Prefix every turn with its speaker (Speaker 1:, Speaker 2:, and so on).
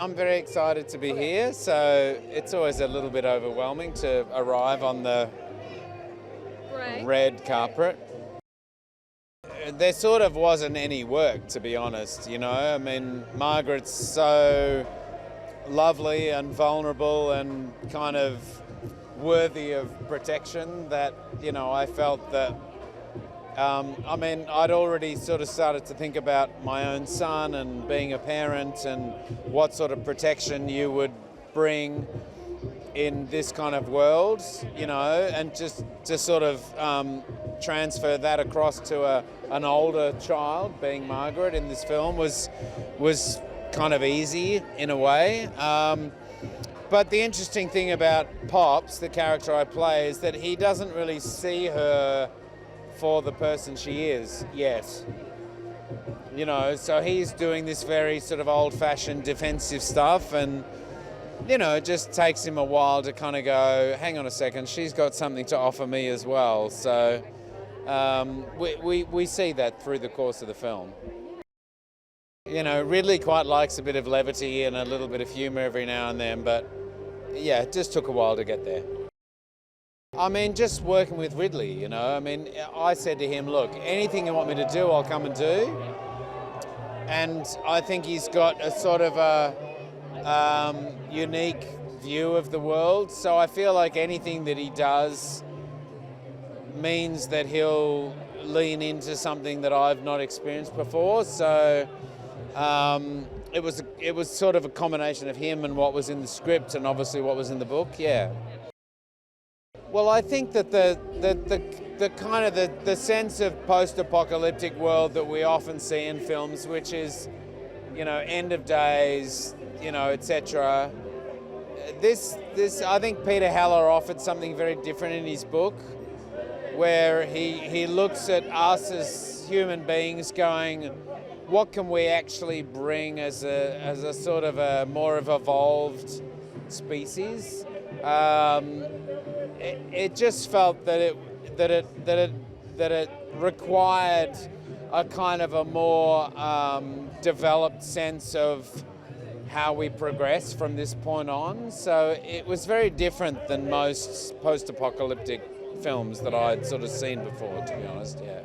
Speaker 1: I'm very excited to be here. So it's always a little bit overwhelming to arrive on the red carpet. There sort of wasn't any work, to be honest, you know. I mean, Margaret's so lovely and vulnerable and kind of worthy of protection that, you know, I felt that, I mean, I'd already sort of started to think about my own son and being a parent and what sort of protection you would bring in this kind of world, you know, and just to sort of transfer that across to an older child, being Margaret in this film, was kind of easy in a way. But the interesting thing about Pops, the character I play, is that he doesn't really see her for the person she is yet. You know, so he's doing this very sort of old-fashioned defensive stuff, and you know, it just takes him a while to kind of go, hang on a second, she's got something to offer me as well. So we see that through the course of the film. You know, Ridley quite likes a bit of levity and a little bit of humour every now and then, but yeah, it just took a while to get there. I mean, just working with Ridley, you know, I mean, I said to him, look, anything you want me to do, I'll come and do. And I think he's got a sort of a unique view of the world, so I feel like anything that he does means that he'll lean into something that I've not experienced before. So it was sort of a combination of him and what was in the script and obviously what was in the book. Yeah. Well, I think that the kind of the sense of post-apocalyptic world that we often see in films, which is, you know, end of days, you know, etc. This I think Peter Heller offered something very different in his book, where he looks at us as human beings going, what can we actually bring as a sort of a more of evolved species? It just felt that it required a kind of a more developed sense of how we progress from this point on. So it was very different than most post-apocalyptic films that I'd sort of seen before, to be honest, yeah.